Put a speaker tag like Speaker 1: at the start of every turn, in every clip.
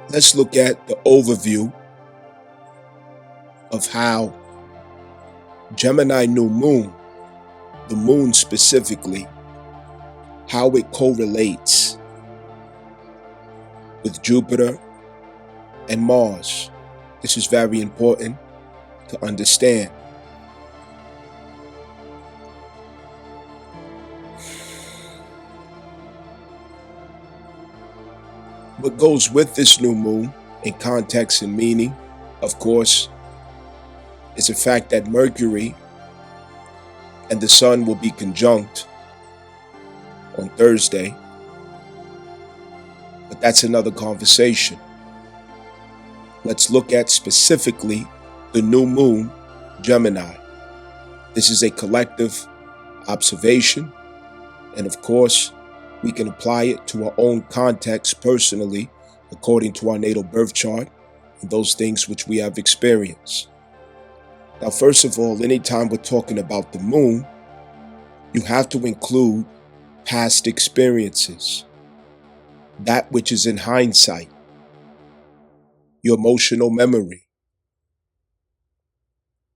Speaker 1: Let's look at the overview of how Gemini new moon, the moon specifically, how it correlates with Jupiter and Mars. This is very important to understand. What goes with this new moon in context and meaning, of course, is the fact that Mercury and the Sun will be conjunct on Thursday, but that's another conversation. Let's look at specifically the new moon, Gemini. This is a collective observation, and of course, we can apply it to our own context personally, according to our natal birth chart and those things which we have experienced. Now, first of all, anytime we're talking about the moon, you have to include past experiences, that which is in hindsight, your emotional memory,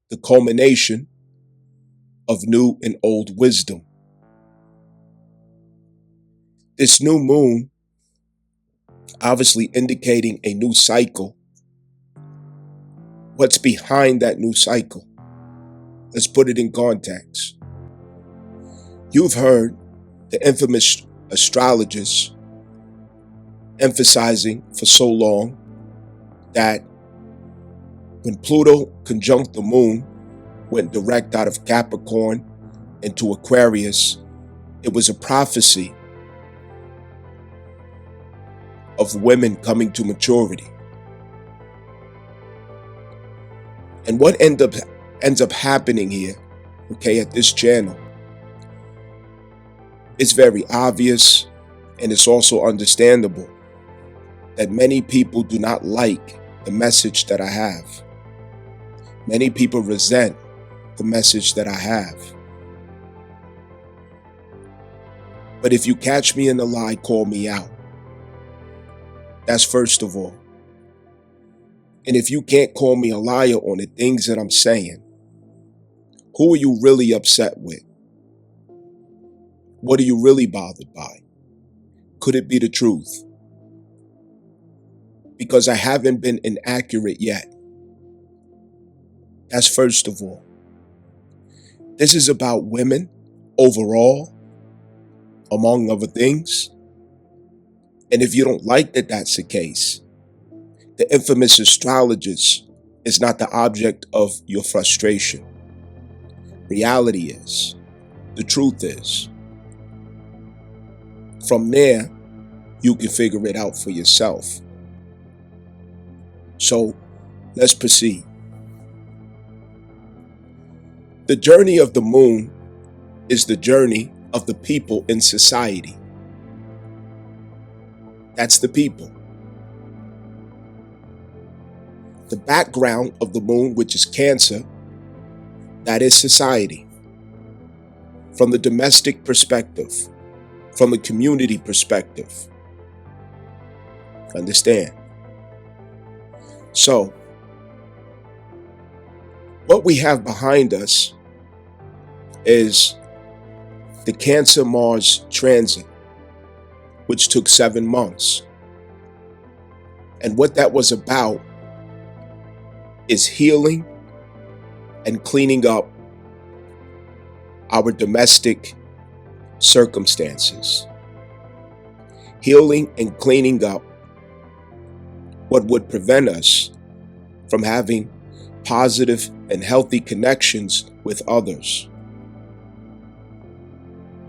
Speaker 1: the culmination of new and old wisdom. This new moon, obviously indicating a new cycle. What's behind that new cycle? Let's put it in context. You've heard the infamous astrologers emphasizing for so long that when Pluto conjunct the moon, went direct out of Capricorn into Aquarius, it was a prophecy of women coming to maturity. And what ends up happening here, okay, at this channel, it's very obvious, and it's also understandable that many people do not like the message that I have. Many people resent the message that I have. But if you catch me in a lie, call me out. That's first of all. And if you can't call me a liar on the things that I'm saying, who are you really upset with? What are you really bothered by? Could it be the truth? Because I haven't been inaccurate yet. That's first of all. This is about women overall, among other things. And if you don't like that that's the case, the infamous astrologers is not the object of your frustration. Reality is, the truth is. From there, you can figure it out for yourself. So, let's proceed. The journey of the moon is the journey of the people in society. That's the people. The background of the moon, which is Cancer, that is society. From the domestic perspective, from a community perspective. Understand? So, what we have behind us is the Cancer-Mars transit, which took 7 months. And what that was about is healing and cleaning up our domestic circumstances. Healing and cleaning up what would prevent us from having positive and healthy connections with others.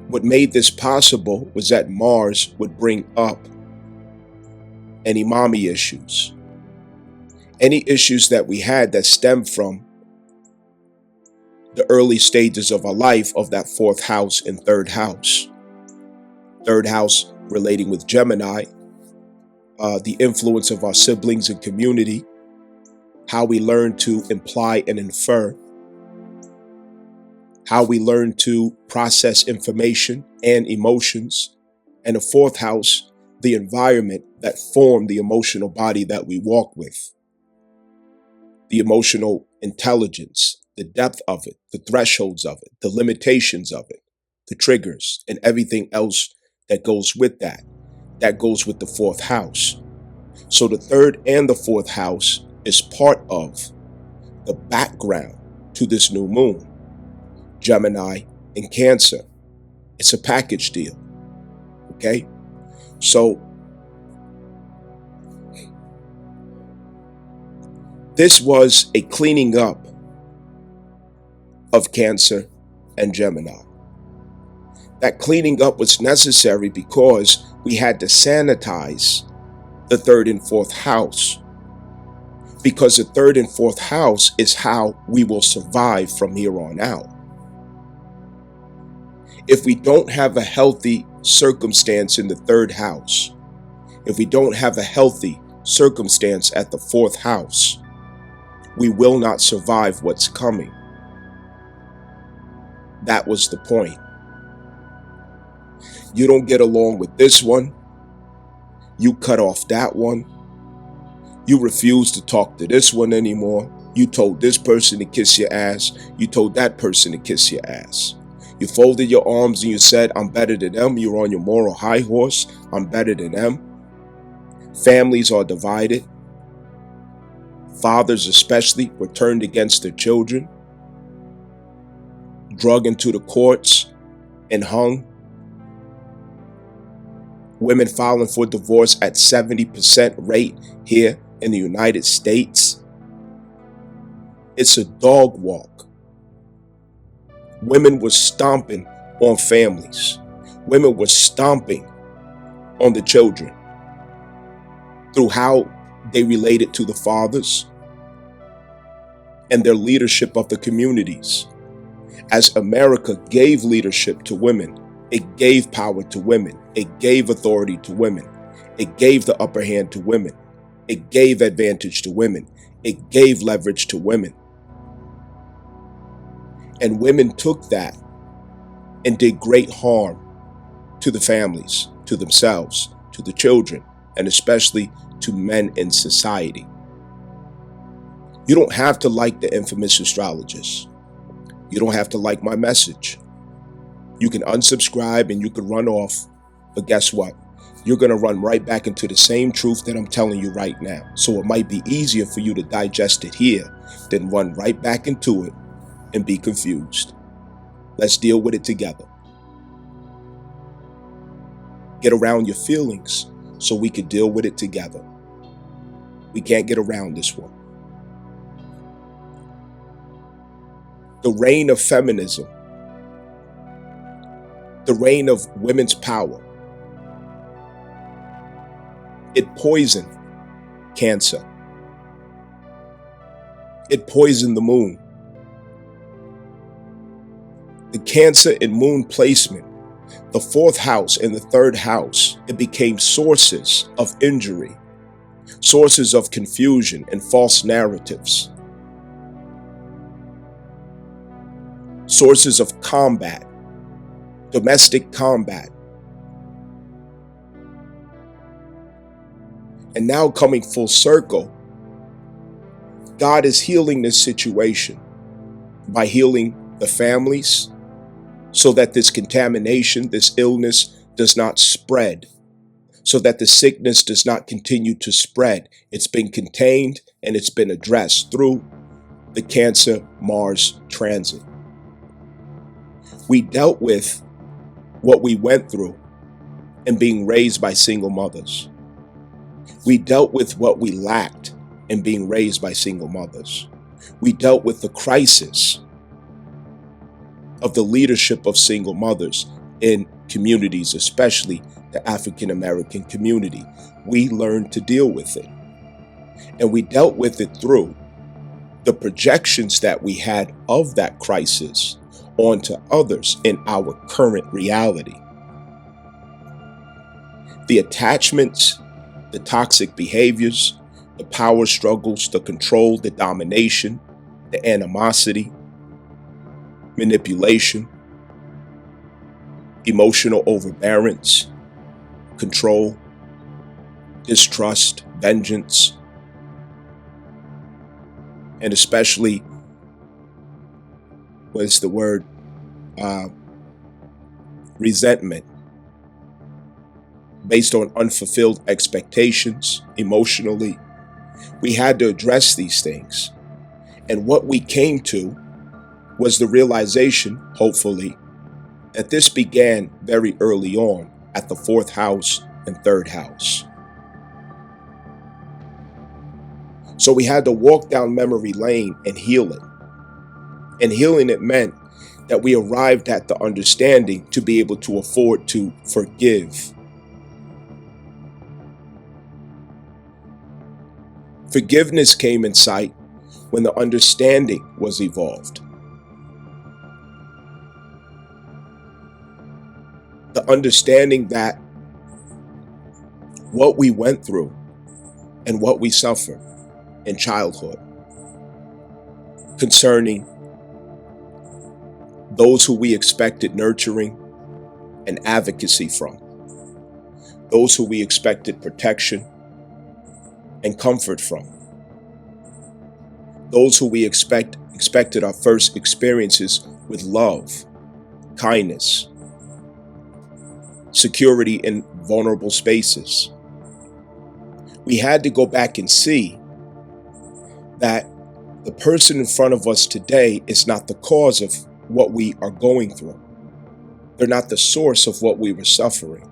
Speaker 1: What made this possible was that Mars would bring up any mommy issues, any issues that we had that stemmed from the early stages of our life of that 4th house and 3rd house. 3rd house relating with Gemini, the influence of our siblings and community, how we learn to imply and infer, how we learn to process information and emotions, and the 4th house the environment that formed the emotional body that we walk with, the emotional intelligence, the depth of it, the thresholds of it, the limitations of it, the triggers, and everything else that goes with that. That goes with the fourth house. So the third and the fourth house is part of the background to this new moon, Gemini and Cancer. It's a package deal. Okay? So this was a cleaning up of Cancer and Gemini. That cleaning up was necessary because we had to sanitize the third and fourth house. Because the third and fourth house is how we will survive from here on out. If we don't have a healthy circumstance in the third house, if we don't have a healthy circumstance at the fourth house, we will not survive what's coming. That was the point. You don't get along with this one. You cut off that one. You refuse to talk to this one anymore. You told this person to kiss your ass. You told that person to kiss your ass. You folded your arms and you said, I'm better than them. You're on your moral high horse. I'm better than them. Families are divided. Fathers especially were turned against their children, drug into the courts and hung. Women filing for divorce at 70% rate here in the United States. It's a dog walk. Women were stomping on families. Women were stomping on the children through how they related to the fathers and their leadership of the communities. As America gave leadership to women, it gave power to women. It gave authority to women. It gave the upper hand to women. It gave advantage to women. It gave leverage to women. And women took that and did great harm to the families, to themselves, to the children, and especially to men in society. You don't have to like the infamous astrologist. You don't have to like my message. You can unsubscribe and you can run off, but guess what? You're going to run right back into the same truth that I'm telling you right now. So it might be easier for you to digest it here than run right back into it and be confused. Let's deal with it together. Get around your feelings so we can deal with it together. We can't get around this one. The reign of feminism, the reign of women's power, it poisoned Cancer. It poisoned the moon. The Cancer and moon placement, the fourth house and the third house, it became sources of injury, sources of confusion and false narratives, sources of combat, domestic combat. And now coming full circle, God is healing this situation by healing the families so that this contamination, this illness does not spread, so that the sickness does not continue to spread. It's been contained and it's been addressed through the Cancer-Mars transit. We dealt with what we went through in being raised by single mothers. We dealt with what we lacked in being raised by single mothers. We dealt with the crisis of the leadership of single mothers in communities, especially the African American community. We learned to deal with it. And we dealt with it through the projections that we had of that crisis onto others in our current reality. The attachments, the toxic behaviors, the power struggles, the control, the domination, the animosity, manipulation, emotional overbearance, control, distrust, vengeance, and especially, what is the word? Resentment, based on unfulfilled expectations emotionally. We had to address these things. And what we came to was the realization, hopefully, that this began very early on at the 4th house and 3rd house. So we had to walk down memory lane and heal it. And healing it meant that we arrived at the understanding to be able to afford to forgive. Forgiveness came in sight when the understanding was evolved. The understanding that what we went through and what we suffered in childhood concerning those who we expected nurturing and advocacy from, those who we expected protection and comfort from, those who we expected our first experiences with love, kindness, security in vulnerable spaces. We had to go back and see that the person in front of us today is not the cause of what we are going through. They're not the source of what we were suffering.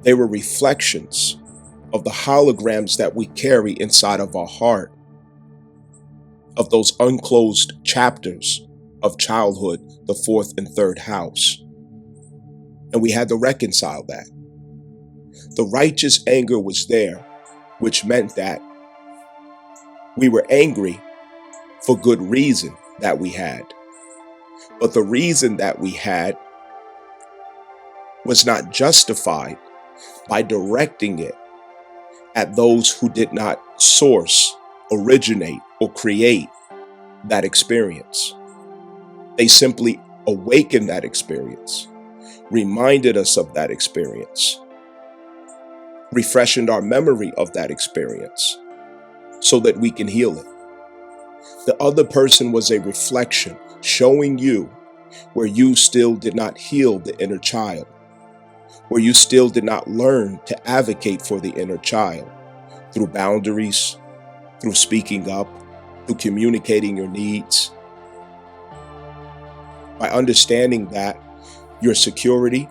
Speaker 1: They were reflections of the holograms that we carry inside of our heart, of those unclosed chapters of childhood, the 4th and 3rd house. And we had to reconcile that. The righteous anger was there, which meant that we were angry for good reason that we had. But the reason that we had was not justified by directing it at those who did not source, originate, or create that experience. They simply awakened that experience, reminded us of that experience, refreshed our memory of that experience so that we can heal it. The other person was a reflection showing you where you still did not heal the inner child, where you still did not learn to advocate for the inner child through boundaries, through speaking up, through communicating your needs. By understanding that your security,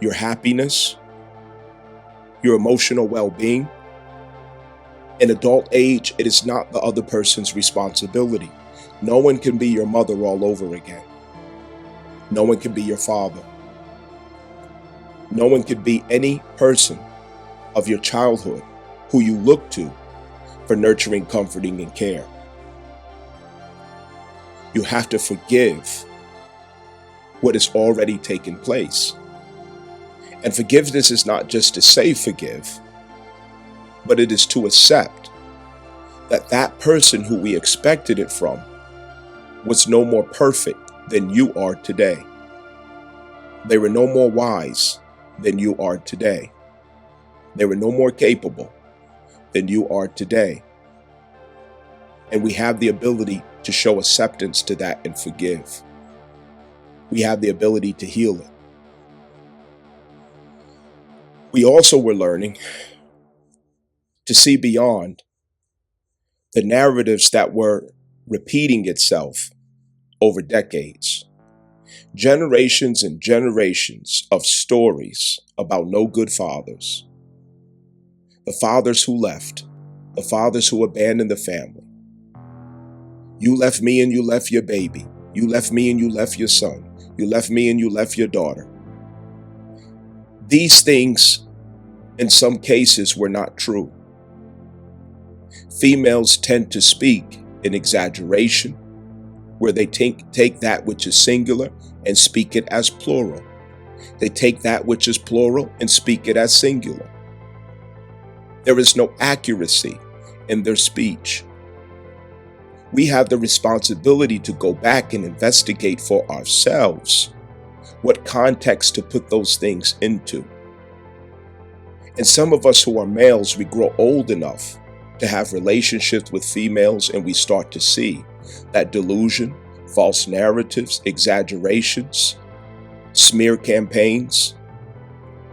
Speaker 1: your happiness, your emotional well-being, in adult age, it is not the other person's responsibility. No one can be your mother all over again. No one can be your father. No one can be any person of your childhood who you look to for nurturing, comforting, and care. You have to forgive what has already taken place. And forgiveness is not just to say forgive, but it is to accept that that person who we expected it from was no more perfect than you are today. They were no more wise than you are today. They were no more capable than you are today. And we have the ability to show acceptance to that and forgive. We have the ability to heal it. We also were learning to see beyond the narratives that were repeating itself over decades. Generations and generations of stories about no good fathers. The fathers who left, the fathers who abandoned the family. You left me and you left your baby. You left me and you left your son. You left me and you left your daughter. These things, in some cases, were not true. Females tend to speak in exaggeration, where they take that which is singular and speak it as plural. They take that which is plural and speak it as singular. There is no accuracy in their speech. We have the responsibility to go back and investigate for ourselves what context to put those things into. And some of us who are males, we grow old enough to have relationships with females, and we start to see that delusion, false narratives, exaggerations, smear campaigns,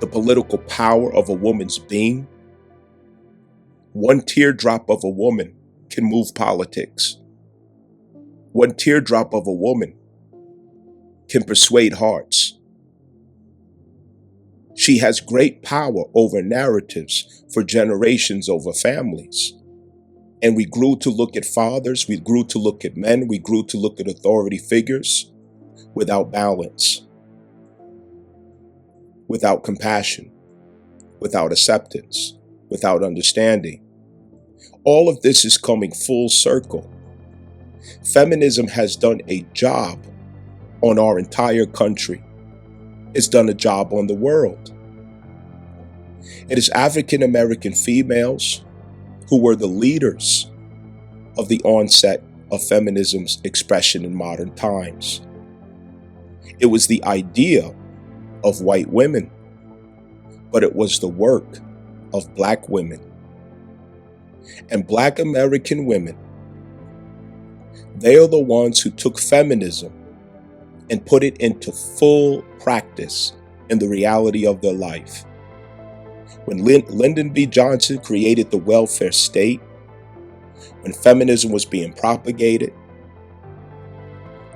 Speaker 1: the political power of a woman's being. One teardrop of a woman can move politics. One teardrop of a woman can persuade hearts. She has great power over narratives for generations, over families. And we grew to look at fathers, we grew to look at men, we grew to look at authority figures without balance, without compassion, without acceptance, without understanding. All of this is coming full circle. Feminism has done a job on our entire country. It's done a job on the world. It is African American females who were the leaders of the onset of feminism's expression in modern times. It was the idea of white women, but it was the work of Black women. And Black American women, they are the ones who took feminism and put it into full practice in the reality of their life. When Lyndon B. Johnson created the welfare state, when feminism was being propagated,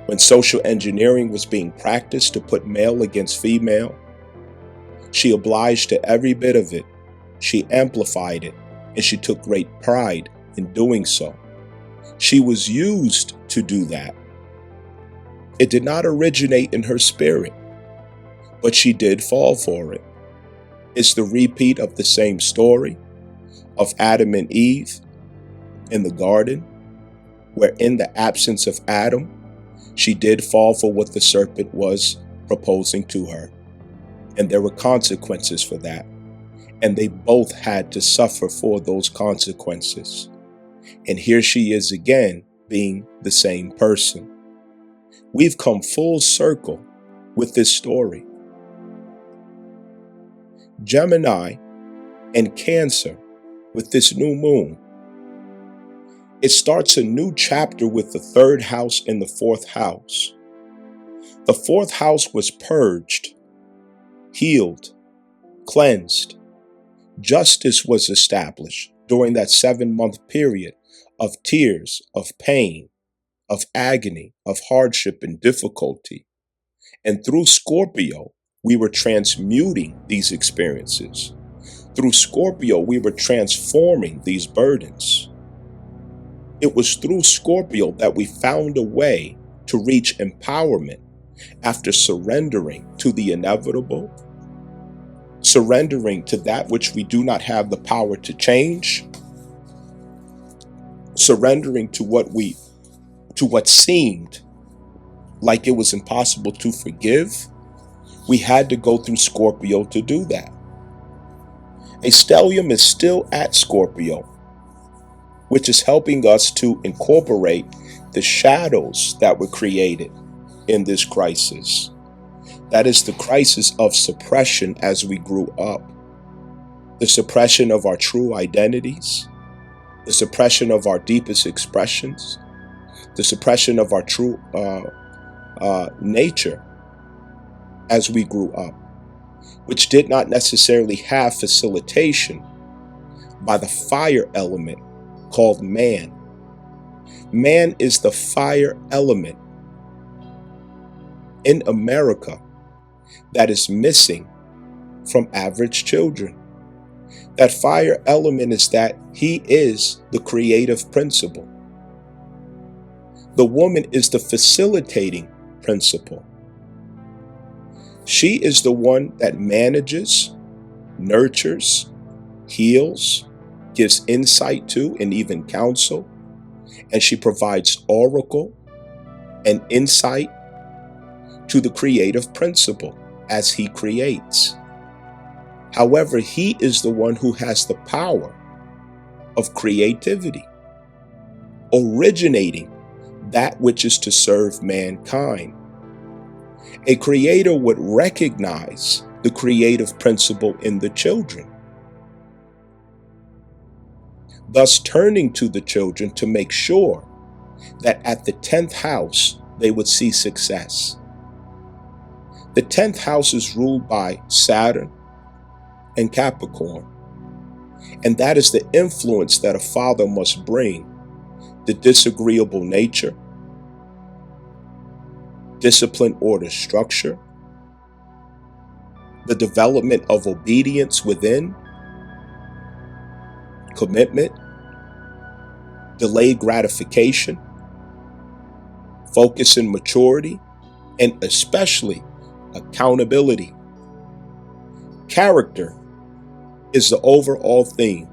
Speaker 1: when social engineering was being practiced to put male against female, she obliged to every bit of it. She amplified it, and she took great pride in doing so. She was used to do that. It did not originate in her spirit, but she did fall for it. It's the repeat of the same story of Adam and Eve in the garden, where in the absence of Adam, she did fall for what the serpent was proposing to her. And there were consequences for that. And they both had to suffer for those consequences. And here she is again, being the same person. We've come full circle with this story. Gemini and Cancer with this new moon. It starts a new chapter with the third house and the fourth house. The fourth house was purged, healed, cleansed. Justice was established during that 7-month period of tears, of pain, of agony, of hardship and difficulty. And through Scorpio, we were transmuting these experiences. Through Scorpio, we were transforming these burdens. It was through Scorpio that we found a way to reach empowerment after surrendering to the inevitable, surrendering to that which we do not have the power to change, surrendering to what seemed like it was impossible to forgive. We had to go through Scorpio to do that. A stellium is still at Scorpio, which is helping us to incorporate the shadows that were created in this crisis. That is the crisis of suppression as we grew up. The suppression of our true identities, the suppression of our deepest expressions, the suppression of our true nature as we grew up, which did not necessarily have facilitation by the fire element called man. Man is the fire element in America that is missing from average children. That fire element is that he is the creative principle. The woman is the facilitating principle. She is the one that manages, nurtures, heals, gives insight to, and even counsel. And she provides oracle and insight to the creative principle as he creates. However, he is the one who has the power of creativity, originating that which is to serve mankind. A creator would recognize the creative principle in the children thus turning to the children to make sure that at the 10th house they would see success. The 10th house is ruled by Saturn and Capricorn, and that is the influence that a father must bring: the disagreeable nature, discipline, order, structure, the development of obedience within, commitment, delayed gratification, focus and maturity, and especially accountability. Character is the overall theme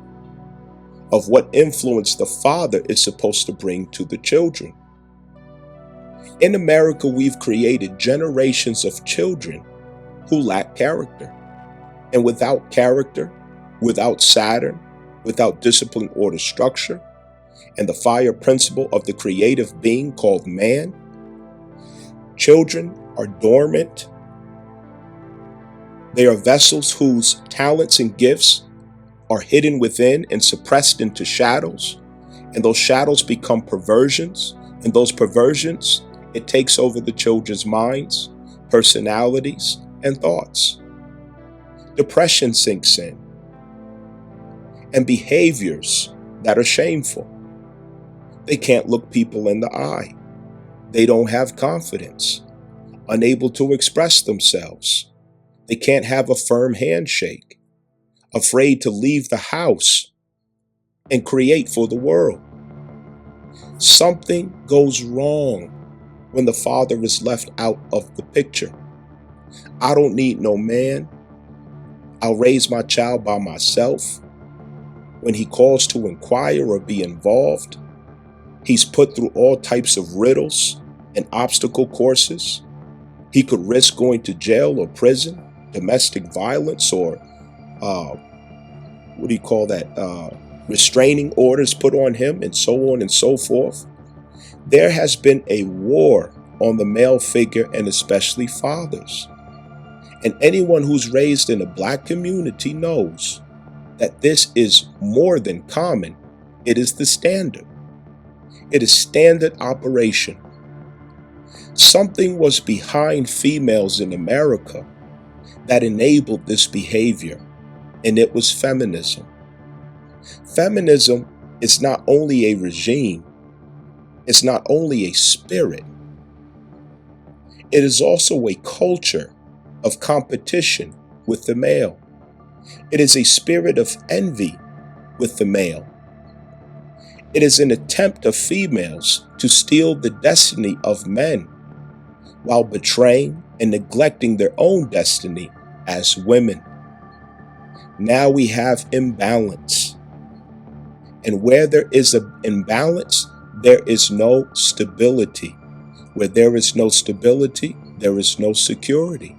Speaker 1: of what influence the father is supposed to bring to the children. In America, we've created generations of children who lack character. And without character, without Saturn, without discipline, order, structure, and the fire principle of the creative being called man, children are dormant. They are vessels whose talents and gifts are hidden within and suppressed into shadows. And those shadows become perversions. And those perversions, it takes over the children's minds, personalities, and thoughts. Depression sinks in, and behaviors that are shameful. They can't look people in the eye. They don't have confidence, unable to express themselves. They can't have a firm handshake, afraid to leave the house and create for the world. Something goes wrong when the father is left out of the picture. I don't need no man. I'll raise my child by myself. When he calls to inquire or be involved, he's put through all types of riddles and obstacle courses. He could risk going to jail or prison, domestic violence, or restraining orders put on him, and so on and so forth. There has been a war on the male figure, and especially fathers. And anyone who's raised in a black community knows that this is more than common. It is the standard. It is standard operation. Something was behind females in America that enabled this behavior, and it was feminism. Feminism is not only a regime, it's not only a spirit, it is also a culture of competition with the male. It is a spirit of envy with the male. It is an attempt of females to steal the destiny of men while betraying and neglecting their own destiny as women. Now we have imbalance. And where there is an imbalance, there is no stability. Where there is no stability, there is no security.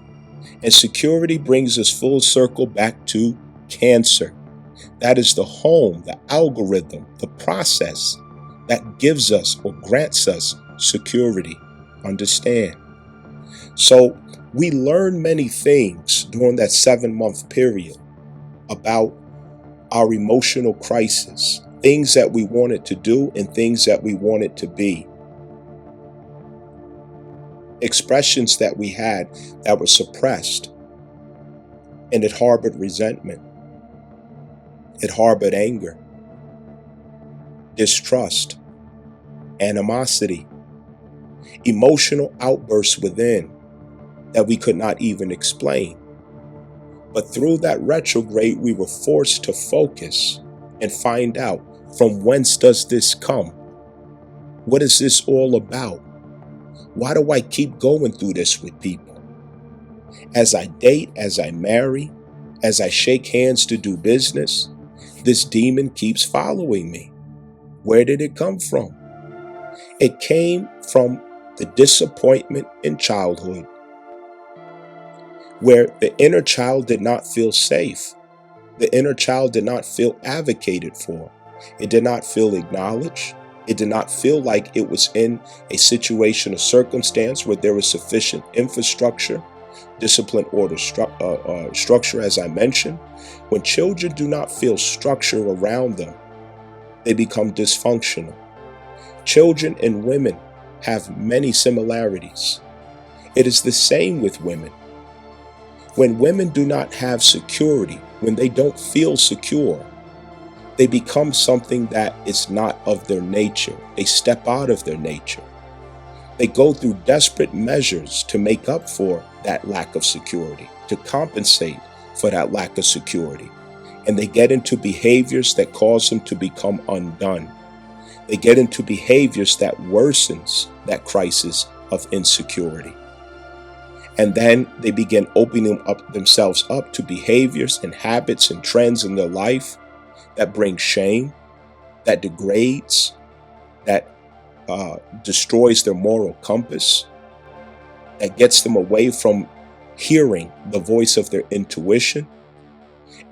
Speaker 1: And security brings us full circle back to Cancer. That is the home, the algorithm, the process that gives us or grants us security. Understand? So we learn many things during that 7-month period about our emotional crisis, things that we wanted to do and things that we wanted to be. Expressions that we had that were suppressed, and it harbored resentment. It harbored anger, distrust, animosity, emotional outbursts within that we could not even explain. But through that retrograde, we were forced to focus and find out, from whence does this come? What is this all about? Why do I keep going through this with people? As I date, as I marry, as I shake hands to do business, this demon keeps following me. Where did it come from? It came from the disappointment in childhood, where the inner child did not feel safe. The inner child did not feel advocated for. It did not feel acknowledged. It did not feel like it was in a situation or circumstance where there was sufficient infrastructure, discipline, order, structure, as I mentioned. When children do not feel structure around them, they become dysfunctional. Children and women have many similarities. It is the same with women. When women do not have security, when they don't feel secure, they become something that is not of their nature. They step out of their nature. They go through desperate measures to make up for that lack of security, to compensate for that lack of security. And they get into behaviors that cause them to become undone. They get into behaviors that worsens that crisis of insecurity. And then they begin opening up themselves up to behaviors and habits and trends in their life that bring shame, that degrades, that destroys their moral compass, that gets them away from hearing the voice of their intuition.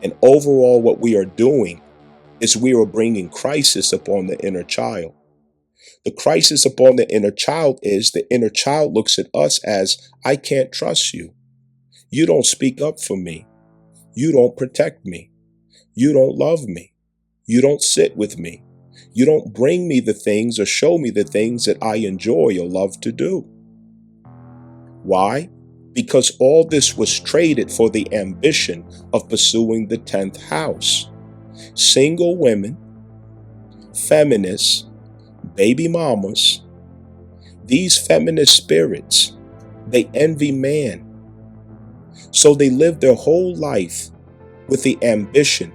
Speaker 1: And overall, what we are doing is we are bringing crisis upon the inner child. The crisis upon the inner child is the inner child looks at us as, I can't trust you. You don't speak up for me. You don't protect me. You don't love me. You don't sit with me. You don't bring me the things or show me the things that I enjoy or love to do. Why? Because all this was traded for the ambition of pursuing the 10th house. Single women, feminists, baby mamas, these feminist spirits, they envy man. So they live their whole life with the ambition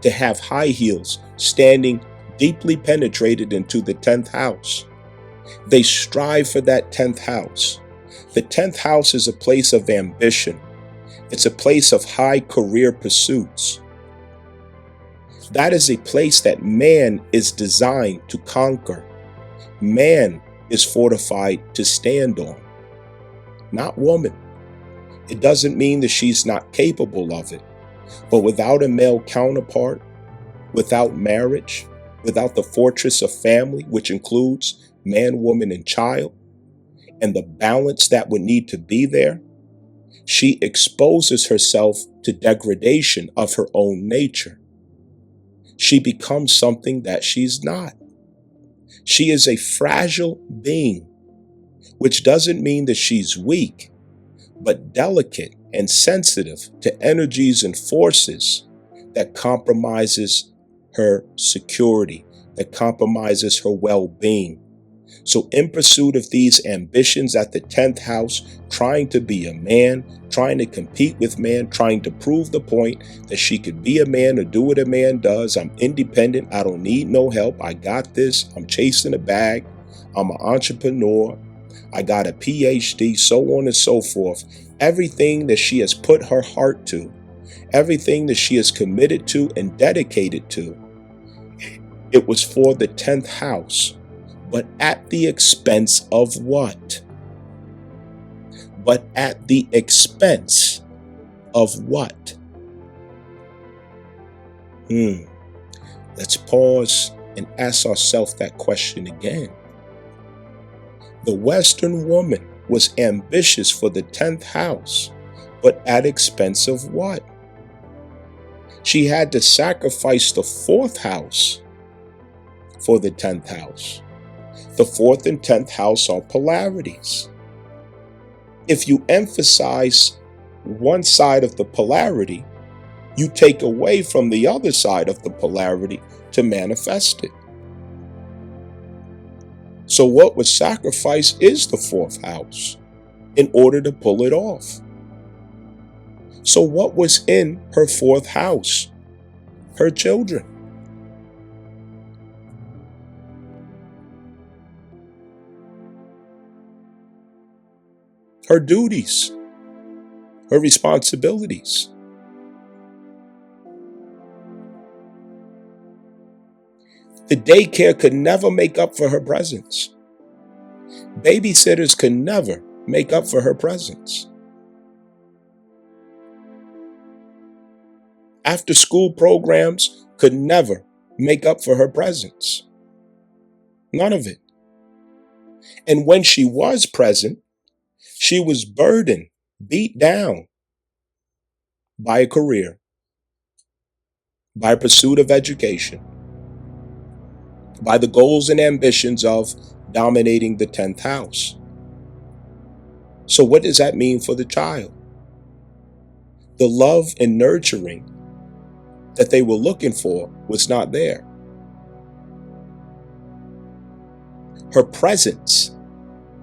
Speaker 1: to have high heels standing deeply penetrated into the 10th house. They strive for that 10th house. The 10th house is a place of ambition. It's a place of high career pursuits. That is a place that man is designed to conquer. Man is fortified to stand on, not woman. It doesn't mean that she's not capable of it, but without a male counterpart, without marriage, without the fortress of family, which includes man, woman, and child, and the balance that would need to be there, she exposes herself to degradation of her own nature. She becomes something that she's not. She is a fragile being, which doesn't mean that she's weak, but delicate and sensitive to energies and forces that compromises her security, that compromises her well-being. So in pursuit of these ambitions at the 10th house, trying to be a man, trying to compete with man, trying to prove the point that she could be a man or do what a man does. I'm independent. I don't need no help. I got this. I'm chasing a bag. I'm an entrepreneur. I got a PhD, so on and so forth. Everything that she has put her heart to, everything that she is committed to and dedicated to, it was for the 10th house. But at the expense of what? But at the expense of what? Let's pause and ask ourselves that question again. The Western woman was ambitious for the 10th house, but at expense of what? She had to sacrifice the 4th house for the 10th house. The 4th and 10th house are polarities. If you emphasize one side of the polarity, you take away from the other side of the polarity to manifest it. So what was sacrificed is the 4th house in order to pull it off. So what was in her 4th house? Her children. Her duties, her responsibilities. The daycare could never make up for her presence. Babysitters could never make up for her presence. After school programs could never make up for her presence. None of it. And when she was present, she was burdened, beat down by a career, by a pursuit of education, by the goals and ambitions of dominating the 10th house. So what does that mean for the child? The love and nurturing that they were looking for was not there. Her presence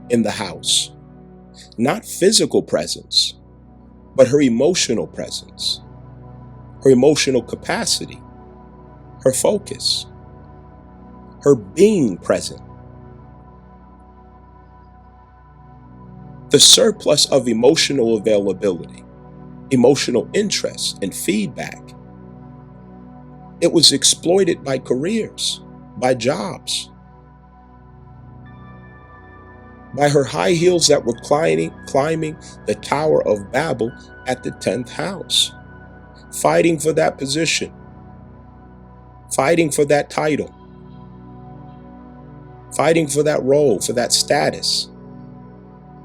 Speaker 1: in the house, not physical presence, but her emotional presence, her emotional capacity, her focus, her being present. The surplus of emotional availability, emotional interest, and feedback, it was exploited by careers, by jobs, by her high heels that were climbing the Tower of Babel at the 10th house, fighting for that position, fighting for that title, fighting for that role, for that status.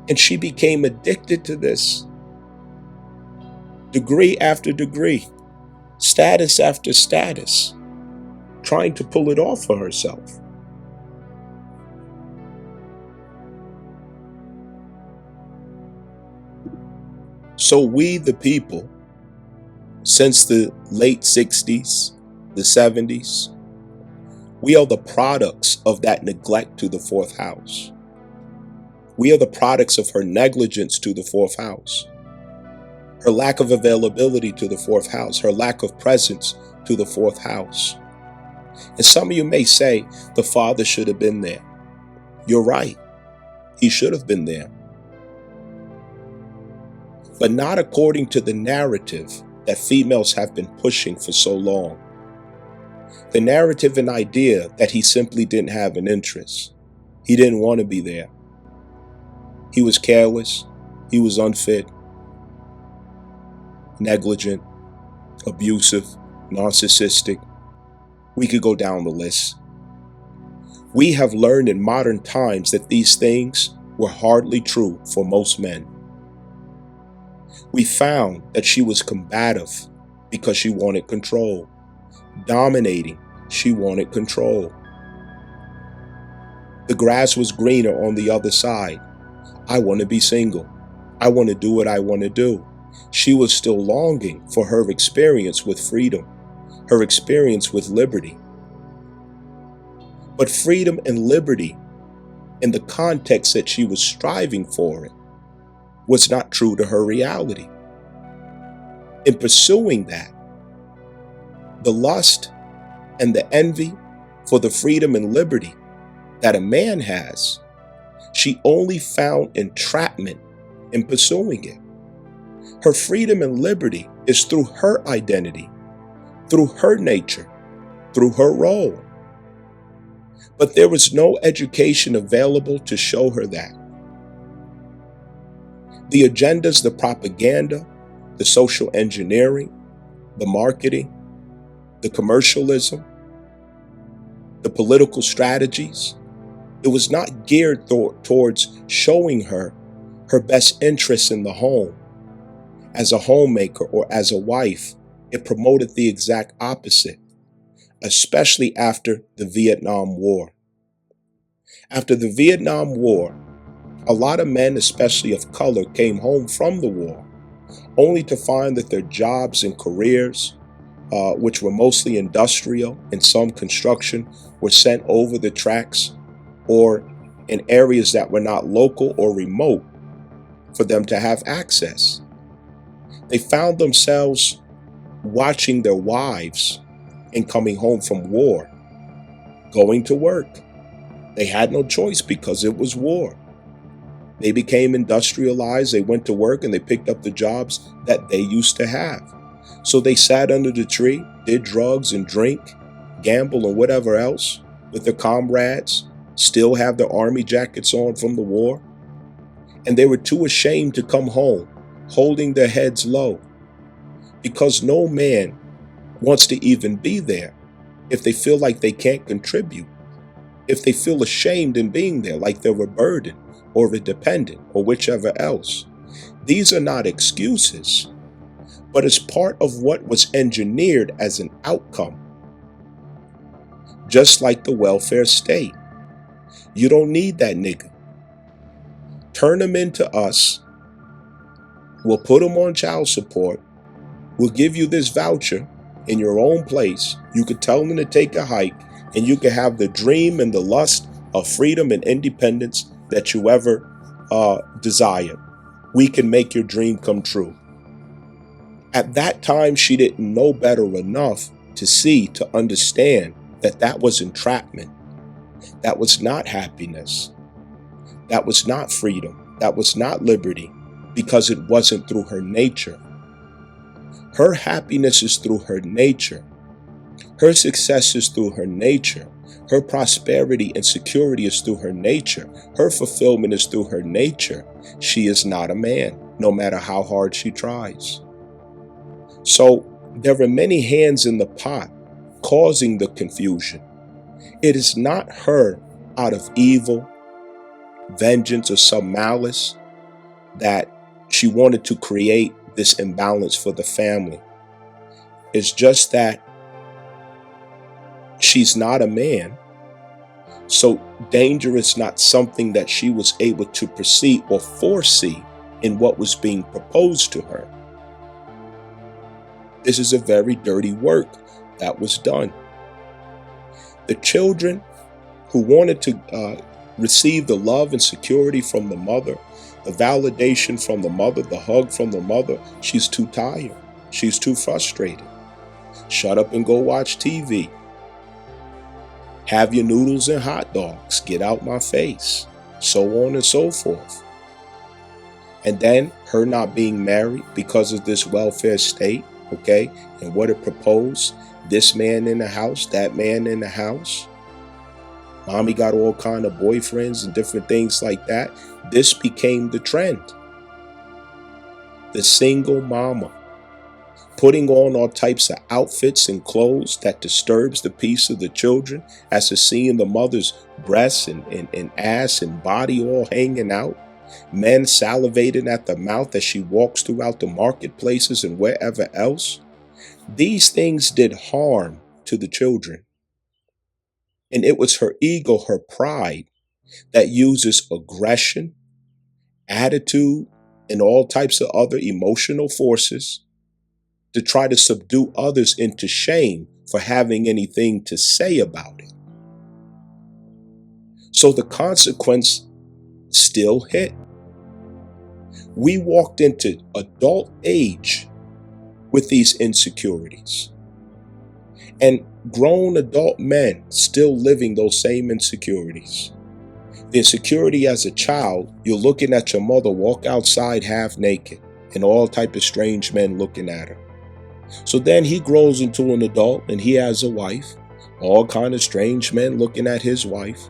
Speaker 1: And she became addicted to this. Degree after degree, status after status, trying to pull it off for herself. So we, the people, since the late 60s, the 70s, we are the products of that neglect to the 4th house. We are the products of her negligence to the 4th house, her lack of availability to the 4th house, her lack of presence to the 4th house. And some of you may say the father should have been there. You're right. He should have been there. But not according to the narrative that females have been pushing for so long. The narrative and idea that he simply didn't have an interest. He didn't want to be there. He was careless. He was unfit, negligent, abusive, narcissistic. We could go down the list. We have learned in modern times that these things were hardly true for most men. We found that she was combative because she wanted control. Dominating, she wanted control. The grass was greener on the other side. I want to be single. I want to do what I want to do. She was still longing for her experience with freedom, her experience with liberty. But freedom and liberty, in the context that she was striving for it, was not true to her reality. In pursuing that, the lust and the envy for the freedom and liberty that a man has, she only found entrapment in pursuing it. Her freedom and liberty is through her identity, through her nature, through her role. But there was no education available to show her that. The agendas, the propaganda, the social engineering, the marketing, the commercialism, the political strategies, it was not geared towards showing her her best interests in the home. As a homemaker or as a wife, it promoted the exact opposite, especially after the Vietnam War. After the Vietnam War, a lot of men, especially of color, came home from the war, only to find that their jobs and careers, which were mostly industrial and some construction, were sent over the tracks or in areas that were not local or remote for them to have access. They found themselves watching their wives and coming home from war, going to work. They had no choice because it was war. They became industrialized, they went to work, and they picked up the jobs that they used to have. So they sat under the tree, did drugs and drink, gamble and whatever else with their comrades, still have their army jackets on from the war. And they were too ashamed to come home, holding their heads low, because no man wants to even be there if they feel like they can't contribute, if they feel ashamed in being there, like they're a burden or a dependent or whichever else. These are not excuses, but it's part of what was engineered as an outcome. just like the welfare state. You don't need that nigga. Turn him into us. We'll put him on child support. We'll give you this voucher in your own place. You could tell him to take a hike, and you can have the dream and the lust of freedom and independence that you ever desire. We can make your dream come true. At that time, she didn't know better enough to understand that that was entrapment. That was not happiness. That was not freedom. That was not liberty, because it wasn't through her nature. Her happiness is through her nature. Her success is through her nature. Her prosperity and security is through her nature. Her fulfillment is through her nature. She is not a man, no matter how hard she tries. So there are many hands in the pot causing the confusion. It is not her out of evil, vengeance, or some malice that she wanted to create this imbalance for the family. It's just that she's not a man, so danger is not something that she was able to perceive or foresee in what was being proposed to her. This is a very dirty work that was done. The children who wanted to receive the love and security from the mother, the validation from the mother, the hug from the mother, she's too tired. She's too frustrated. Shut up and go watch TV. Have your noodles and hot dogs. Get out my face. So on and so forth. And then her not being married because of this welfare state, okay? And what it proposed, this man in the house, that man in the house. Mommy got all kind of boyfriends and different things like that. This became the trend. The single mama putting on all types of outfits and clothes that disturbs the peace of the children, as to seeing the mother's breasts and ass and body all hanging out. Men salivating at the mouth as she walks throughout the marketplaces and wherever else. These things did harm to the children. And it was her ego, her pride, that uses aggression, attitude, and all types of other emotional forces to try to subdue others into shame for having anything to say about it. So the consequence still hit. We walked into adult age with these insecurities. And grown adult men still living those same insecurities. The insecurity as a child, you're looking at your mother walk outside half naked and all type of strange men looking at her. So then he grows into an adult and he has a wife, all kind of strange men looking at his wife,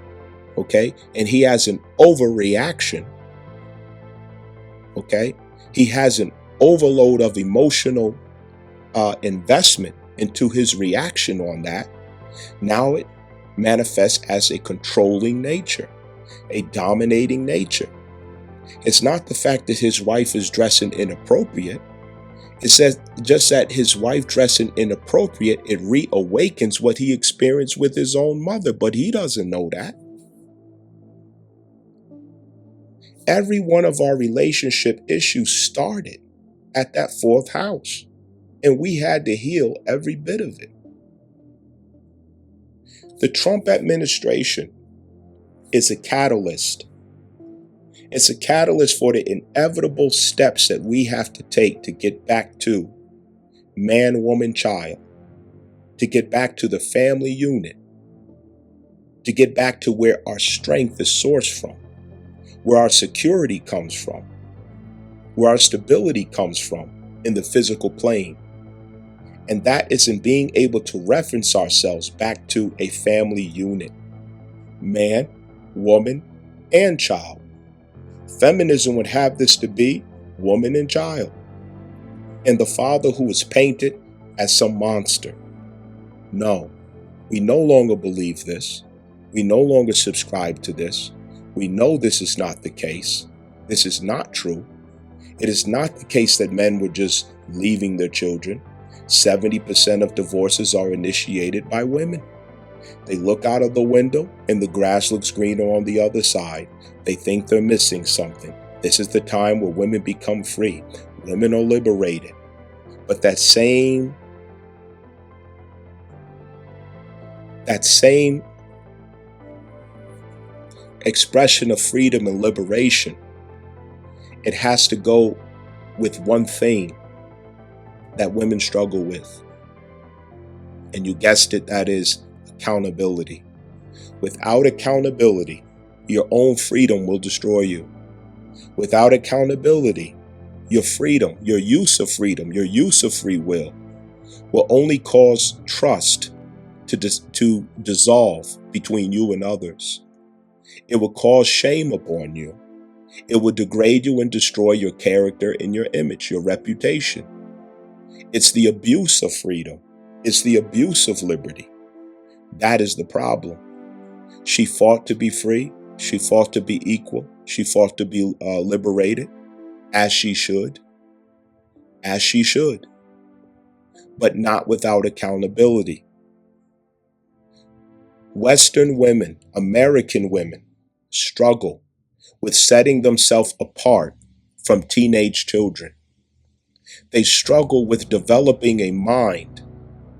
Speaker 1: okay? And he has an overreaction, okay? He has an overload of emotional investment into his reaction on that. Now it manifests as a controlling nature, a dominating nature. It's not the fact that his wife is dressing inappropriate. It says just that his wife dressing inappropriate, it reawakens what he experienced with his own mother, but he doesn't know that. Every one of our relationship issues started at that fourth house, and we had to heal every bit of it. The Trump administration is a catalyst. It's a catalyst for the inevitable steps that we have to take to get back to man, woman, child, to get back to the family unit, to get back to where our strength is sourced from, where our security comes from, where our stability comes from in the physical plane. And that is in being able to reference ourselves back to a family unit, man, woman, and child. Feminism would have this to be woman and child, and the father who is painted as some monster. No, we no longer believe this. We no longer subscribe to this. We know this is not the case. This is not true. It is not the case that men were just leaving their children. 70% of divorces are initiated by women. They look out of the window and the grass looks greener on the other side. They think they're missing something. This is the time where women become free. Women are liberated. But that same expression of freedom and liberation, it has to go with one thing that women struggle with. And you guessed it, that is accountability. Without accountability, your own freedom will destroy you. Without accountability, your freedom, your use of freedom, your use of free will only cause trust to dissolve between you and others. It will cause shame upon you. It will degrade you and destroy your character and your image, your reputation. It's the abuse of freedom. It's the abuse of liberty. That is the problem. She fought to be free. She fought to be equal. She fought to be liberated, as she should. As she should. But not without accountability. Western women, American women, struggle with setting themselves apart from teenage children. They struggle with developing a mind,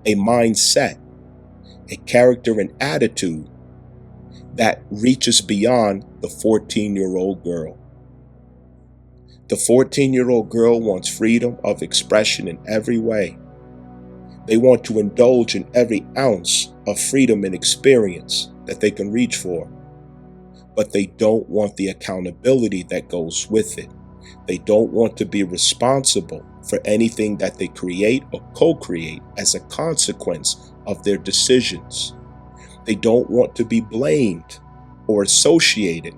Speaker 1: a mindset, a character and attitude that reaches beyond the 14-year-old girl. The 14-year-old girl wants freedom of expression in every way. They want to indulge in every ounce of freedom and experience that they can reach for. But they don't want the accountability that goes with it. They don't want to be responsible for anything that they create or co-create as a consequence of their decisions. They don't want to be blamed or associated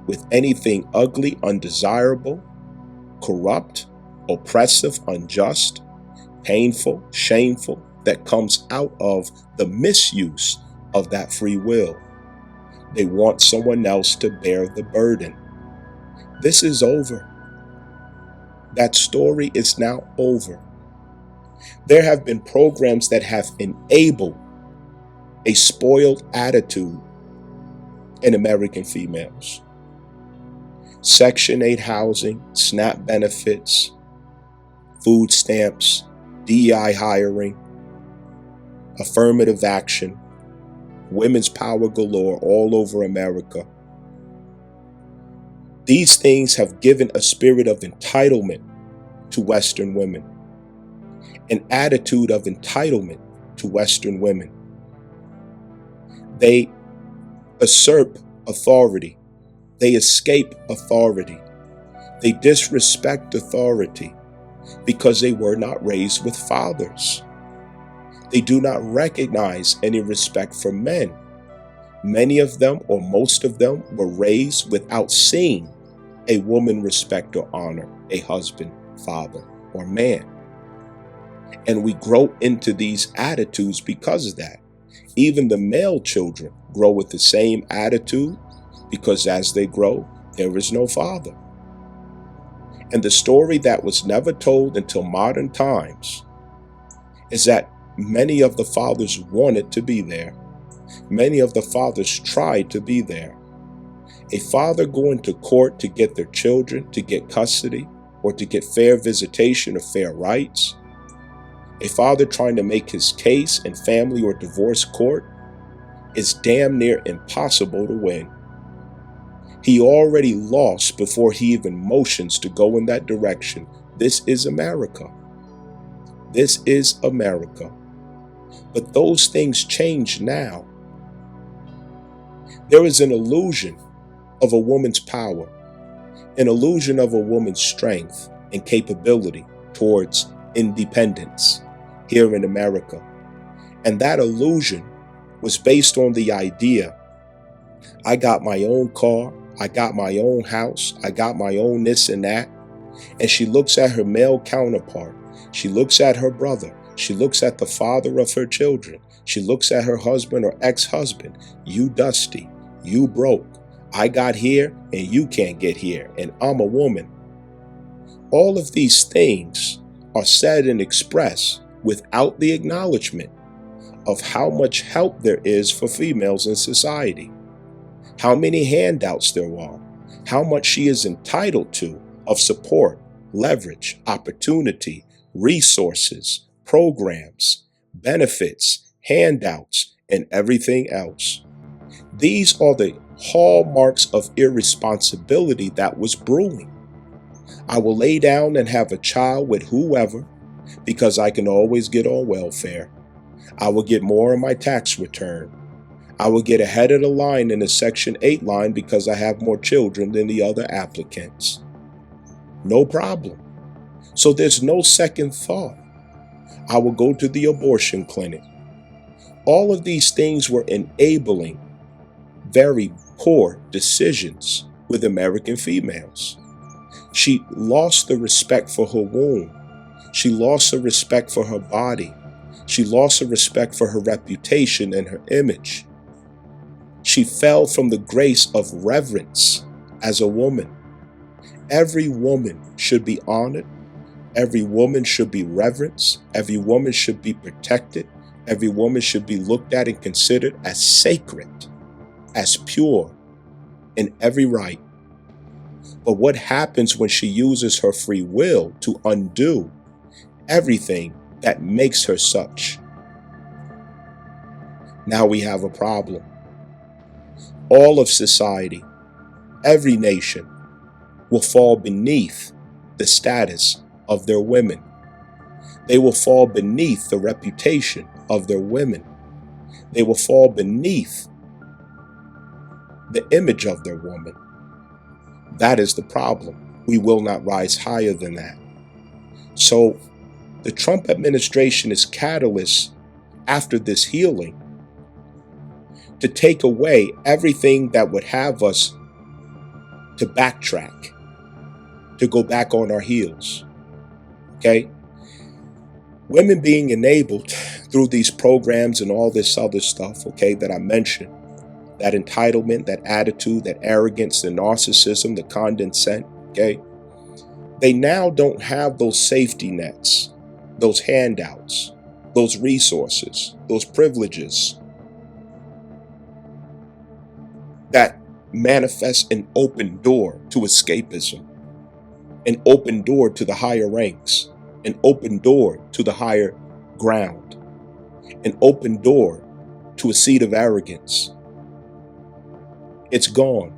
Speaker 1: with anything ugly, undesirable, corrupt, oppressive, unjust, painful, shameful that comes out of the misuse of that free will. They want someone else to bear the burden. This is over. That story is now over. There have been programs that have enabled a spoiled attitude in American females. Section 8 housing, SNAP benefits, food stamps, DEI hiring, affirmative action, women's power galore all over America. These things have given a spirit of entitlement to Western women, an attitude of entitlement to Western women. They usurp authority. They escape authority. They disrespect authority because they were not raised with fathers. They do not recognize any respect for men. Many of them, or most of them, were raised without seeing a woman respect or honor a husband, father, or man. And we grow into these attitudes because of that. Even the male children grow with the same attitude because as they grow, there is no father. And the story that was never told until modern times is that many of the fathers wanted to be there. Many of the fathers tried to be there. A father going to court to get their children, to get custody, or to get fair visitation or fair rights. A father trying to make his case in family or divorce court is damn near impossible to win. He already lost before he even motions to go in that direction. This is America. This is America. But those things change now. There is an illusion of a woman's power, an illusion of a woman's strength and capability towards independence here in America. And that illusion was based on the idea, I got my own car, I got my own house, I got my own this and that. And she looks at her male counterpart. She looks at her brother. She looks at the father of her children. She looks at her husband or ex-husband. You dusty, you broke. I got here and you can't get here, and I'm a woman. All of these things are said and expressed without the acknowledgement of how much help there is for females in society, how many handouts there are, how much she is entitled to of support, leverage, opportunity, resources, programs, benefits, handouts, and everything else. These are the hallmarks of irresponsibility that was brewing. I will lay down and have a child with whoever because I can always get on welfare. I will get more in my tax return. I will get ahead of the line in the Section 8 line because I have more children than the other applicants. No problem. So there's no second thought. I will go to the abortion clinic. All of these things were enabling very poor decisions with American females. She lost the respect for her womb. She lost the respect for her body. She lost the respect for her reputation and her image. She fell from the grace of reverence as a woman. Every woman should be honored. Every woman should be reverenced. Every woman should be protected. Every woman should be looked at and considered as sacred, as pure in every right. But what happens when she uses her free will to undo everything that makes her such? Now we have a problem. All of society, every nation, will fall beneath the status of their women. They will fall beneath the reputation of their women. They will fall beneath the image of their woman. That is the problem. We will not rise higher than that. So the Trump administration is catalyst after this healing to take away everything that would have us to backtrack, to go back on our heels. Okay? Women being enabled through these programs and all this other stuff, okay, that I mentioned, that entitlement, that attitude, that arrogance, the narcissism, the condescent, okay, they now don't have those safety nets, those handouts, those resources, those privileges that manifest an open door to escapism, an open door to the higher ranks, an open door to the higher ground, an open door to a seat of arrogance. It's gone.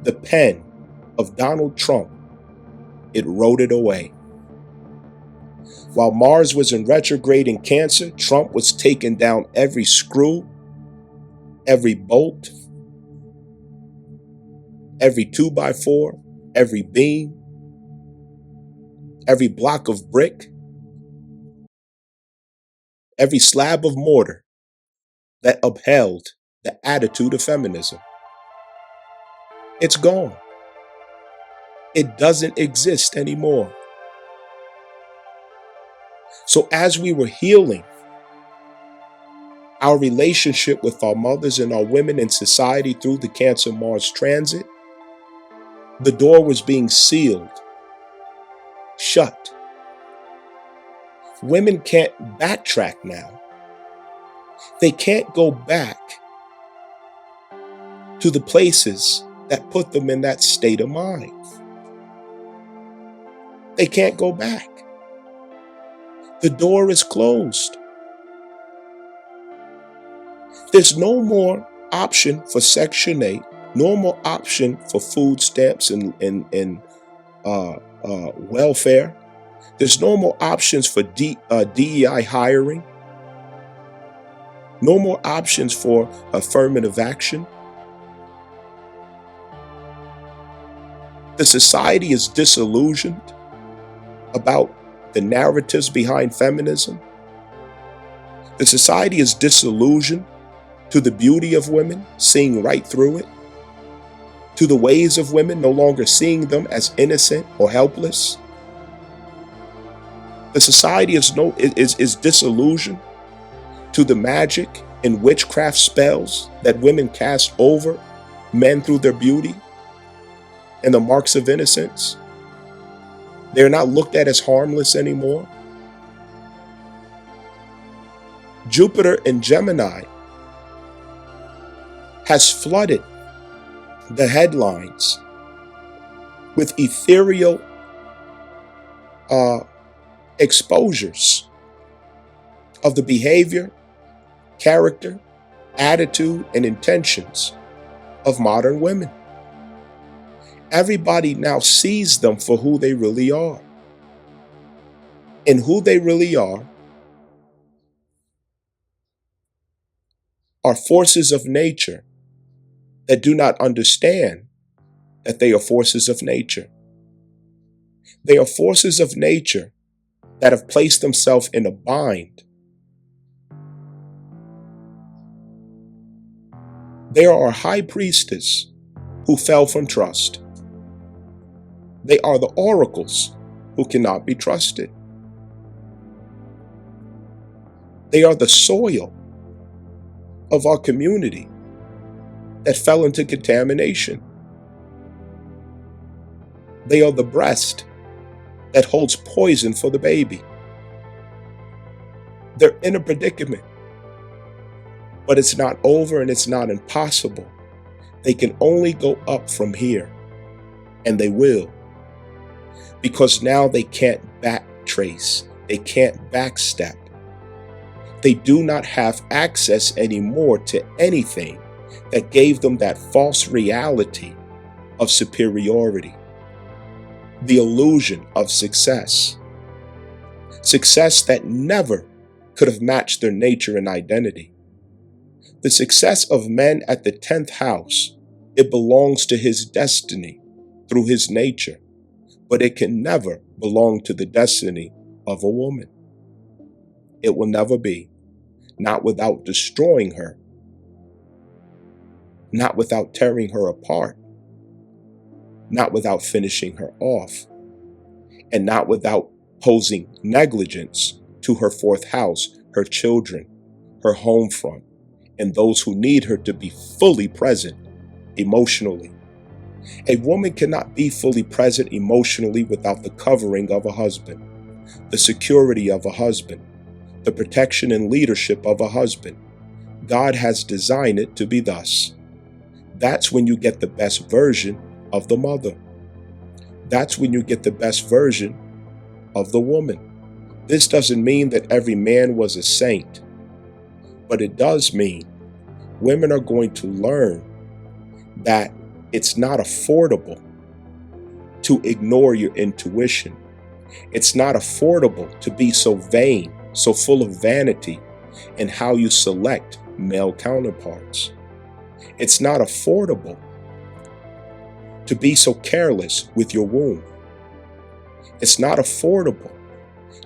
Speaker 1: The pen of Donald Trump, it wrote it away. While Mars was in retrograde in Cancer, Trump was taking down every screw, every bolt, every 2x4, every beam, every block of brick, every slab of mortar that upheld the attitude of feminism. It's gone. It doesn't exist anymore. So as we were healing our relationship with our mothers and our women in society through the Cancer Mars transit, the door was being sealed, shut. Women can't backtrack now. They can't go back to the places that put them in that state of mind. They can't go back. The door is closed. There's no more option for Section 8, no more option for food stamps and welfare. There's no more options for DEI hiring. No more options for affirmative action. The society is disillusioned about the narratives behind feminism. The society is disillusioned to the beauty of women, seeing right through it, to the ways of women, no longer seeing them as innocent or helpless. The society is disillusioned to the magic and witchcraft spells that women cast over men through their beauty and the marks of innocence. They're not looked at as harmless anymore. Jupiter in Gemini has flooded the headlines with ethereal exposures of the behavior, character, attitude, and intentions of modern women. Everybody now sees them for who they really are. And who they really are forces of nature that do not understand that they are forces of nature. They are forces of nature that have placed themselves in a bind. They are a high priestess who fell from trust. They are the oracles who cannot be trusted. They are the soil of our community that fell into contamination. They are the breast that holds poison for the baby. They're in a predicament, but it's not over and it's not impossible. They can only go up from here, and they will, because now they can't backtrace, they can't backstep. They do not have access anymore to anything that gave them that false reality of superiority, the illusion of success. Success that never could have matched their nature and identity. The success of men at the 10th house, it belongs to his destiny through his nature, but it can never belong to the destiny of a woman. It will never be, not without destroying her, not without tearing her apart, not without finishing her off, and not without posing negligence to her 4th house, her children, her home front, and those who need her to be fully present emotionally. A woman cannot be fully present emotionally without the covering of a husband, the security of a husband, the protection and leadership of a husband. God has designed it to be thus. That's when you get the best version of the mother. That's when you get the best version of the woman. This doesn't mean that every man was a saint, but it does mean women are going to learn that it's not affordable to ignore your intuition. It's not affordable to be so vain, so full of vanity in how you select male counterparts. It's not affordable to be so careless with your womb. It's not affordable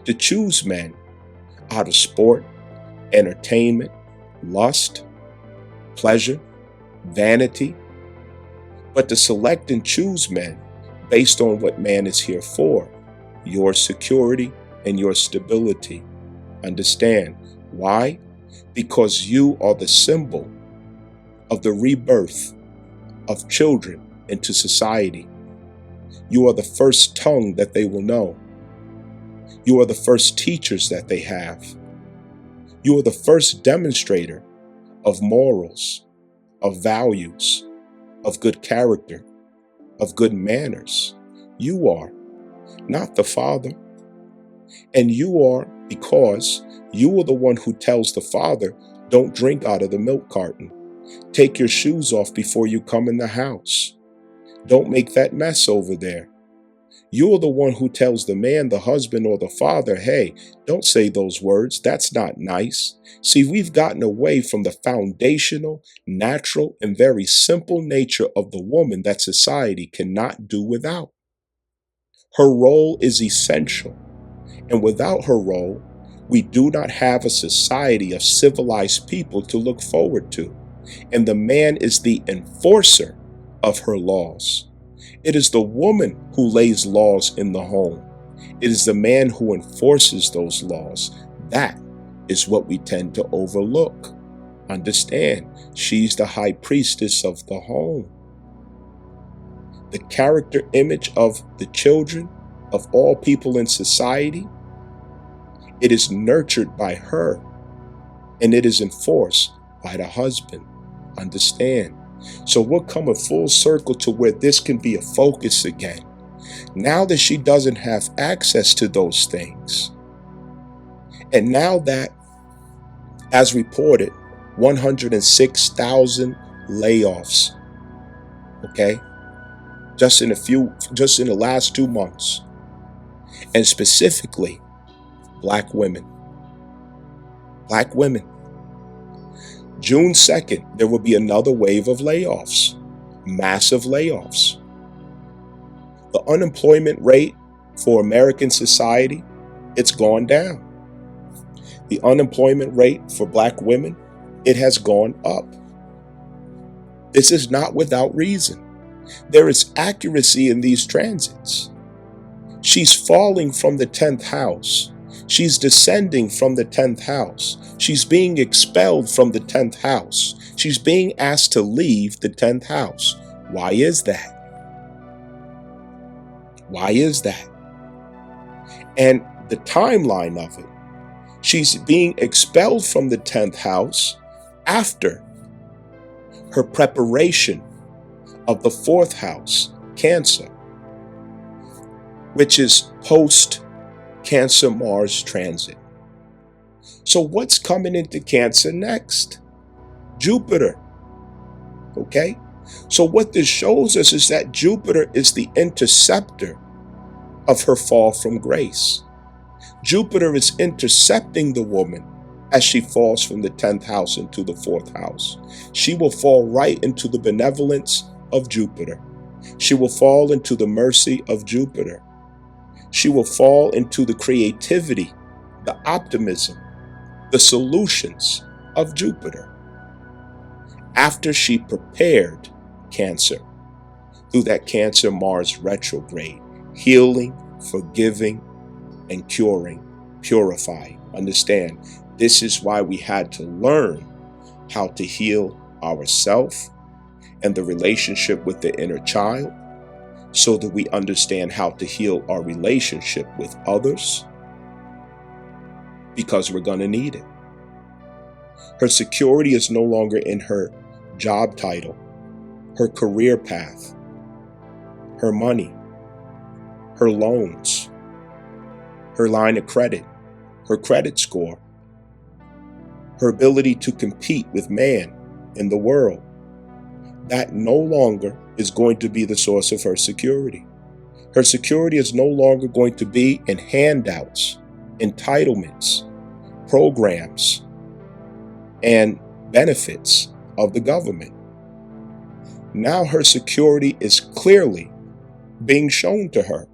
Speaker 1: to choose men out of sport, entertainment, lust, pleasure, vanity, but to select and choose men based on what man is here for, your security and your stability. Understand why? Because you are the symbol of the rebirth of children into society. You are the first tongue that they will know. You are the first teachers that they have. You are the first demonstrator of morals, of values, of good character, of good manners. You are, not the father. And you are because you are the one who tells the father, don't drink out of the milk carton. Take your shoes off before you come in the house. Don't make that mess over there. You are the one who tells the man, the husband, or the father, hey, don't say those words. That's not nice. See, we've gotten away from the foundational, natural, and very simple nature of the woman that society cannot do without. Her role is essential. And without her role, we do not have a society of civilized people to look forward to. And the man is the enforcer of her laws. It is the woman who lays laws in the home. It is the man who enforces those laws. That is what we tend to overlook. Understand, she's the high priestess of the home. The character image of the children of all people in society, it is nurtured by her and it is enforced by the husband. Understand? So we're coming full circle to where this can be a focus again. Now that she doesn't have access to those things, and now that, as reported, 106,000 layoffs, okay, just in the last 2 months, and specifically black women. June 2nd, there will be another wave of layoffs, massive layoffs. The unemployment rate for American society, it's gone down. The unemployment rate for black women, it has gone up. This is not without reason. There is accuracy in these transits. She's falling from the 10th house. She's descending from the 10th house. She's being expelled from the 10th house. She's being asked to leave the 10th house. Why is that? Why is that? And the timeline of it, she's being expelled from the 10th house after her preparation of the 4th house, Cancer, which is post-Cancer Mars transit. So what's coming into Cancer next? Jupiter. Okay? So what this shows us is that Jupiter is the interceptor of her fall from grace. Jupiter is intercepting the woman as she falls from the 10th house into the 4th house. She will fall right into the benevolence of Jupiter. She will fall into the mercy of Jupiter. She will fall into the creativity, the optimism, the solutions of Jupiter. After she prepared Cancer through that Cancer Mars retrograde, healing, forgiving, and curing, purifying. Understand, this is why we had to learn how to heal ourselves and the relationship with the inner child, so that we understand how to heal our relationship with others, because we're going to need it. Her security is no longer in her job title, her career path, her money, her loans, her line of credit, her credit score, her ability to compete with man in the world. That no longer is going to be the source of her security. Her security is no longer going to be in handouts, entitlements, programs, and benefits of the government. Now her security is clearly being shown to her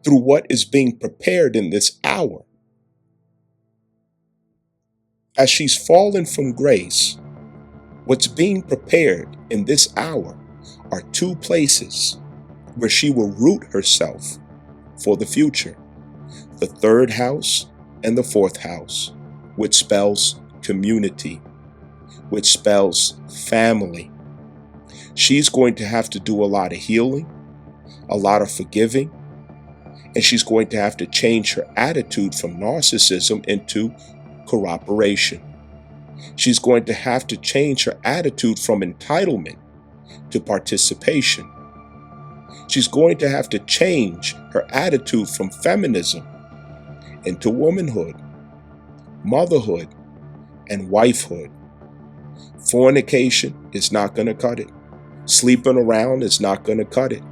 Speaker 1: through what is being prepared in this hour. As she's fallen from grace, what's being prepared in this hour are 2 places where she will root herself for the future. The 3rd house and the 4th house, which spells community, which spells family. She's going to have to do a lot of healing, a lot of forgiving, and she's going to have to change her attitude from narcissism into cooperation. She's going to have to change her attitude from entitlement to participation. She's going to have to change her attitude from feminism into womanhood, motherhood, and wifehood. Fornication is not going to cut it. Sleeping around is not going to cut it.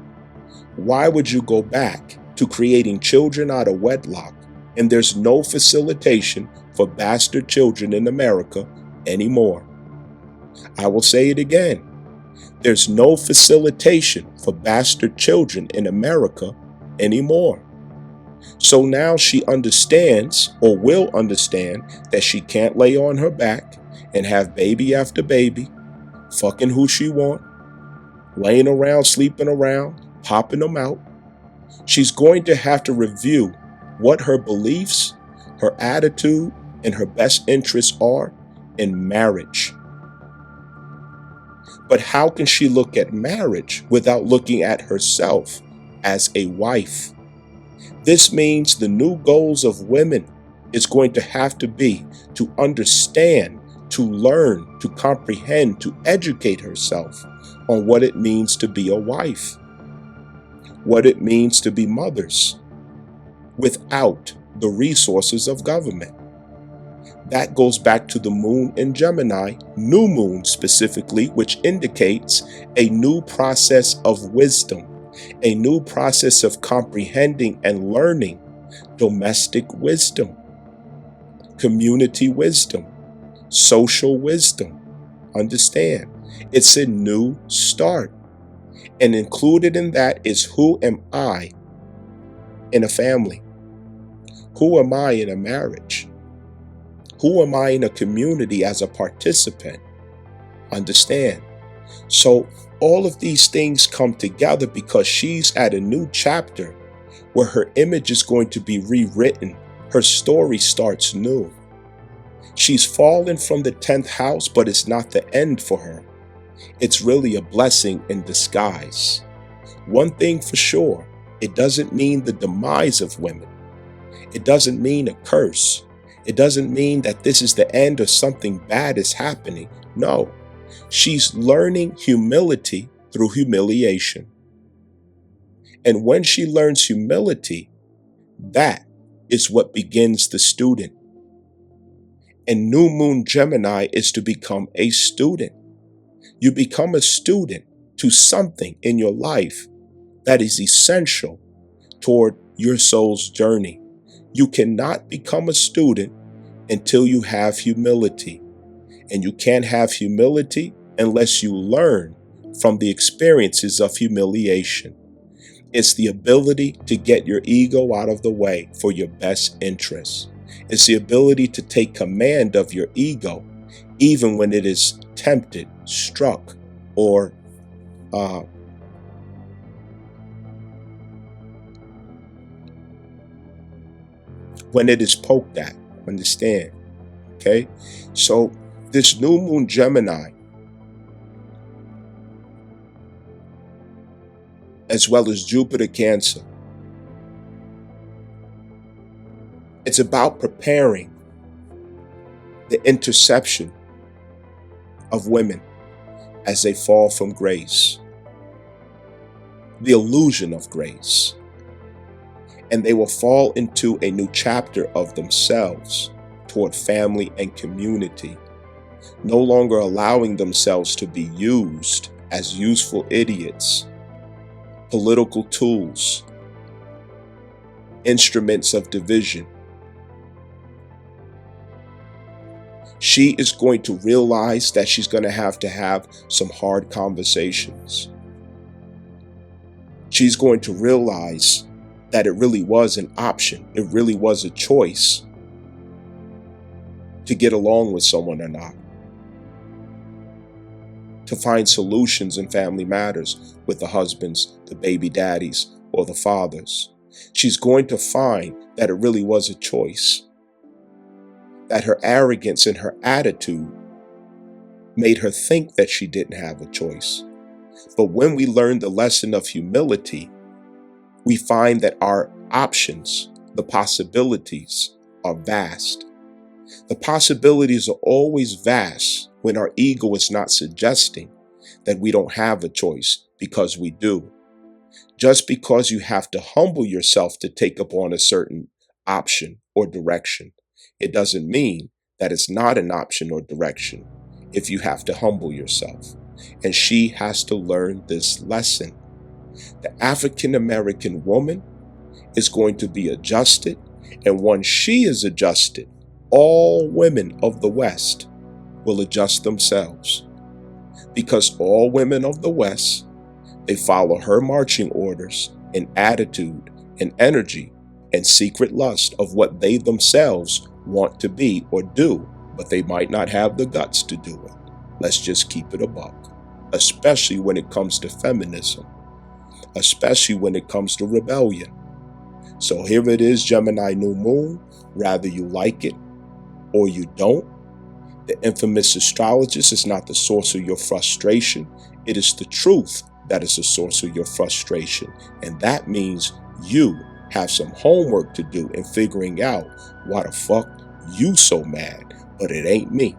Speaker 1: Why would you go back to creating children out of wedlock, and there's no facilitation for bastard children in America anymore? I will say it again. There's no facilitation for bastard children in America anymore. So now she understands, or will understand, that she can't lay on her back and have baby after baby, fucking who she want, laying around, sleeping around, popping them out. She's going to have to review what her beliefs, her attitude, and her best interests are in marriage. But how can she look at marriage without looking at herself as a wife? This means the new goals of women It's going to have to be to understand, to learn, to comprehend, to educate herself on what it means to be a wife, what it means to be mothers without the resources of government. That goes back to the moon in Gemini, new moon specifically, which indicates a new process of wisdom, a new process of comprehending and learning domestic wisdom, community wisdom, social wisdom. Understand, it's a new start. And included in that is, who am I in a family? Who am I in a marriage? Who am I in a community as a participant? Understand? So all of these things come together because she's at a new chapter where her image is going to be rewritten. Her story starts new. She's fallen from the 10th house, but it's not the end for her. It's really a blessing in disguise. One thing for sure, it doesn't mean the demise of women. It doesn't mean a curse. It doesn't mean that this is the end or something bad is happening. No, she's learning humility through humiliation. And when she learns humility, that is what begins the student. And new moon Gemini is to become a student. You become a student to something in your life that is essential toward your soul's journey. You cannot become a student until you have humility. And you can't have humility unless you learn from the experiences of humiliation. It's the ability to get your ego out of the way for your best interests. It's the ability to take command of your ego, even when it is tempted, struck, or when it is poked at. Understand? Okay? So this new moon Gemini, as well as Jupiter Cancer, it's about preparing the interception of women as they fall from grace, the illusion of grace. And they will fall into a new chapter of themselves toward family and community, no longer allowing themselves to be used as useful idiots, political tools, instruments of division. She is going to realize that she's going to have some hard conversations. She's going to realize that it really was an option. It really was a choice to get along with someone or not, to find solutions in family matters with the husbands, the baby daddies, or the fathers. She's going to find that it really was a choice, that her arrogance and her attitude made her think that she didn't have a choice. But when we learn the lesson of humility, we find that our options, the possibilities, are vast. The possibilities are always vast when our ego is not suggesting that we don't have a choice, because we do. Just because you have to humble yourself to take up on a certain option or direction, it doesn't mean that it's not an option or direction if you have to humble yourself. And she has to learn this lesson. The African American woman is going to be adjusted, and once she is adjusted, all women of the West will adjust themselves, because all women of the West, they follow her marching orders and attitude and energy and secret lust of what they themselves want to be or do, but they might not have the guts to do it. Let's just keep it a buck, especially when it comes to feminism, especially when it comes to rebellion. So here it is, Gemini new moon, rather you like it or you don't. The infamous astrologist is not the source of your frustration. It is the truth that is the source of your frustration. And that means you have some homework to do in figuring out why the fuck you so mad, but it ain't me.